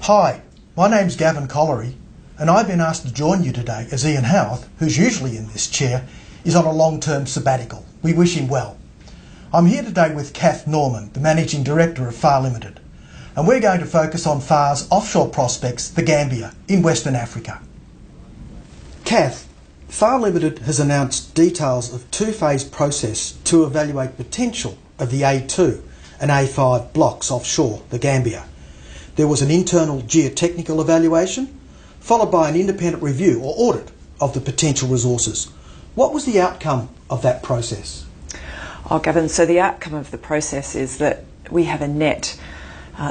Hi, my name's Gavin Collery, and I've been asked to join you today as Ian Howarth, who's usually in this chair, is on a long-term sabbatical. We wish him well. I'm here today with Kath Norman, the Managing Director of FAR Limited, and we're going to focus on FAR's offshore prospects, the Gambia, in Western Africa. Kath, FAR Limited has announced details of two-phase process to evaluate potential of the A2 and A5 blocks offshore the Gambia. There was an internal geotechnical evaluation, followed by an independent review or audit of the potential resources. What was the outcome of that process? Oh, Gavin, so the outcome of the process is that we have a net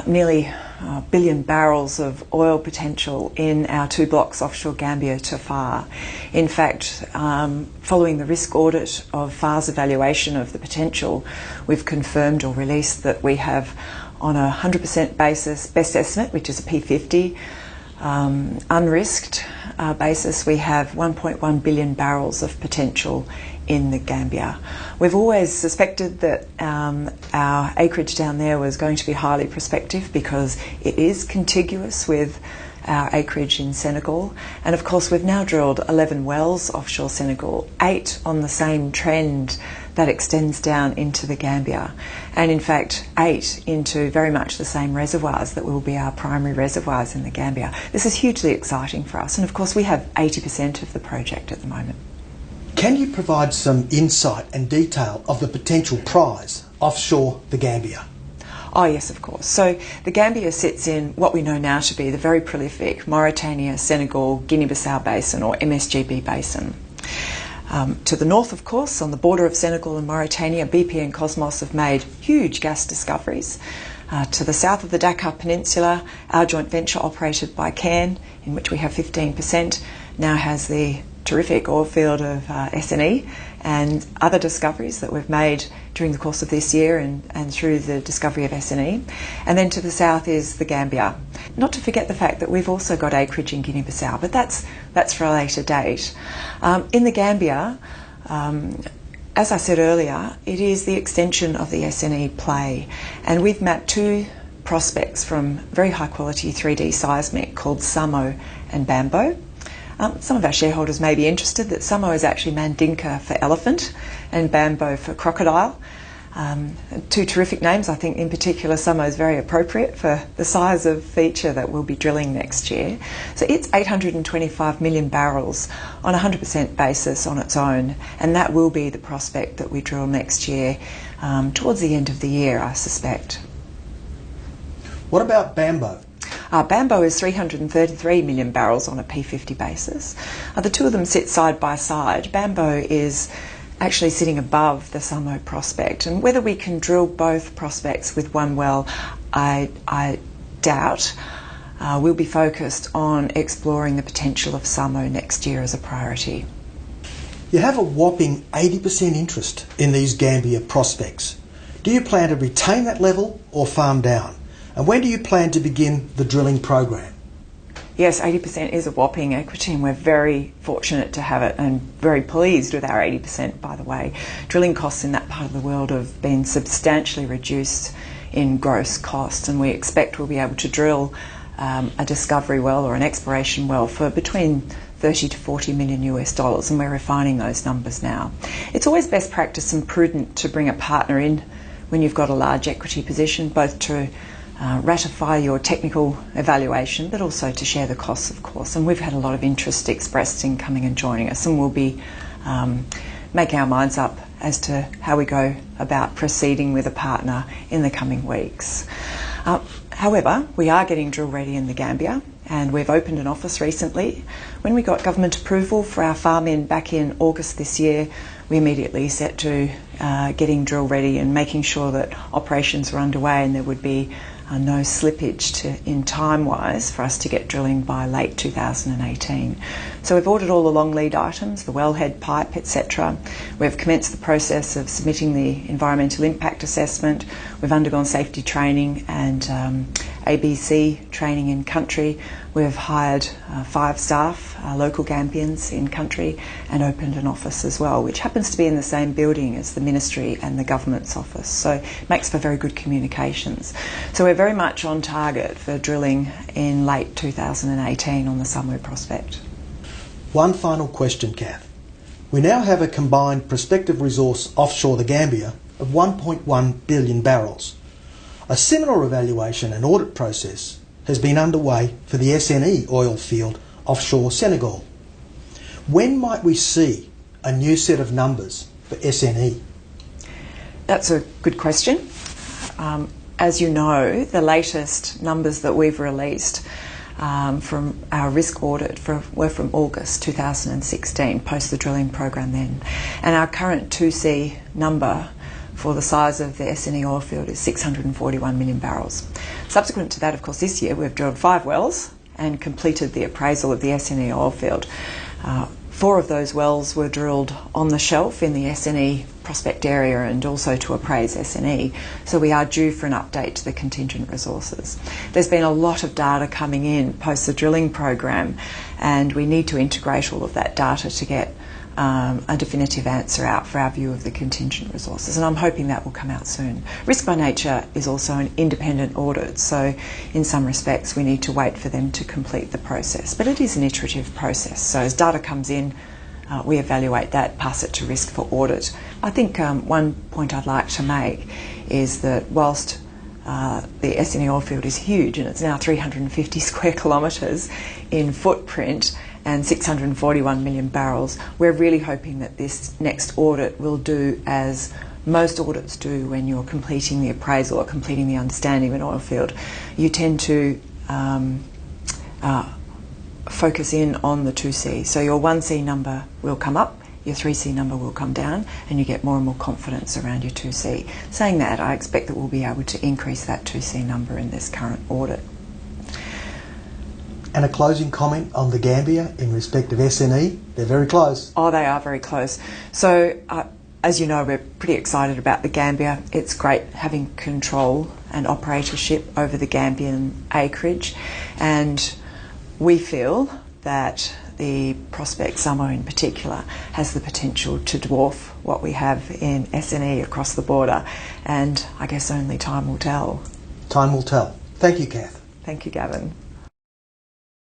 nearly a billion barrels of oil potential in our two blocks offshore Gambia to FAR. In fact, following the risk audit of FAR's evaluation of the potential, we've confirmed or released that we have, on a 100% basis, best estimate, which is a P50, unrisked basis, we have 1.1 billion barrels of potential in the Gambia. We've always suspected that our acreage down there was going to be highly prospective because it is contiguous with our acreage in Senegal, and of course we've now drilled 11 wells offshore Senegal, 8 on the same trend that extends down into the Gambia, and in fact 8 into very much the same reservoirs that will be our primary reservoirs in the Gambia. This is hugely exciting for us, and of course we have 80% of the project at the moment. Can you provide some insight and detail of the potential prize offshore the Gambia? Oh yes, of course. So the Gambia sits in what we know now to be the very prolific Mauritania, Senegal, Guinea-Bissau Basin, or MSGB Basin. To the north, of course, on the border of Senegal and Mauritania, BP and Cosmos have made huge gas discoveries. To the south of the Dakar Peninsula, our joint venture operated by Cairn, in which we have 15%, now has the terrific oil field of SNE and other discoveries that we've made during the course of this year and through the discovery of SNE. And then to the south is the Gambia. Not to forget the fact that we've also got acreage in Guinea-Bissau, but that's for a later date. In the Gambia, as I said earlier, it is the extension of the SNE play, and we've mapped 2 prospects from very high quality 3D seismic called Samo and Bambo. Some of our shareholders may be interested that Samo is actually Mandinka for elephant and Bambo for crocodile. 2 terrific names. I think in particular Samo is very appropriate for the size of feature that we'll be drilling next year. So it's 825 million barrels on a 100% basis on its own, and that will be the prospect that we drill next year, towards the end of the year, I suspect. What about Bambo? Bambo is 333 million barrels on a P50 basis. The 2 of them sit side by side. Bambo is actually sitting above the Samo prospect, and whether we can drill both prospects with one well, I doubt. We'll be focused on exploring the potential of Samo next year as a priority. You have a whopping 80% interest in these Gambia prospects. Do you plan to retain that level or farm down? And when do you plan to begin the drilling program? Yes, 80% is a whopping equity, and we're very fortunate to have it and very pleased with our 80%, by the way. Drilling costs in that part of the world have been substantially reduced in gross costs, and we expect we'll be able to drill a discovery well or an exploration well for between 30 to 40 million US dollars, and we're refining those numbers now. It's always best practice and prudent to bring a partner in when you've got a large equity position, both to ratify your technical evaluation, but also to share the costs, of course. And we've had a lot of interest expressed in coming and joining us, and we'll be making our minds up as to how we go about proceeding with a partner in the coming weeks. However, we are getting drill ready in the Gambia, and we've opened an office recently. When we got government approval for our farm-in back in August this year, we immediately set to getting drill ready and making sure that operations were underway and there would be no slippage in time-wise for us to get drilling by late 2018. So we've ordered all the long lead items, the wellhead, pipe, etc. We've commenced the process of submitting the environmental impact assessment. We've undergone safety training and ABC training in country. We've hired 5 staff, local Gambians in country, and opened an office as well, which happens to be in the same building as the Ministry and the Government's office. So it makes for very good communications. So we're very much on target for drilling in late 2018 on the Samu prospect. One final question, Kath. We now have a combined prospective resource offshore the Gambia of 1.1 billion barrels. A similar evaluation and audit process has been underway for the SNE oil field offshore Senegal. When might we see a new set of numbers for SNE? That's a good question. As you know, the latest numbers that we've released from our risk audit were from August 2016, post the drilling program then. And our current 2C number for the size of the SNE oil field is 641 million barrels. Subsequent to that, of course, this year we've drilled 5 wells and completed the appraisal of the SNE oil field. 4 of those wells were drilled on the shelf in the SNE prospect area and also to appraise SNE. So we are due for an update to the contingent resources. There's been a lot of data coming in post the drilling program, and we need to integrate all of that data to get a definitive answer out for our view of the contingent resources, and I'm hoping that will come out soon. Risk by nature is also an independent audit, so in some respects we need to wait for them to complete the process, but it is an iterative process. So as data comes in, we evaluate that, pass it to risk for audit. I think one point I'd like to make is that whilst the SNE oil field is huge, and it's now 350 square kilometres in footprint and 641 million barrels, we're really hoping that this next audit will do as most audits do when you're completing the appraisal or completing the understanding of an oil field. You tend to focus in on the 2C. So your 1C number will come up, your 3C number will come down, and you get more and more confidence around your 2C. Saying that, I expect that we'll be able to increase that 2C number in this current audit. And a closing comment on the Gambia in respect of SNE? They're very close. Oh, they are very close. So, as you know, we're pretty excited about the Gambia. It's great having control and operatorship over the Gambian acreage, and we feel that the prospect, Samo in particular, has the potential to dwarf what we have in SNE across the border, and I guess only time will tell. Time will tell. Thank you, Kath. Thank you, Gavin.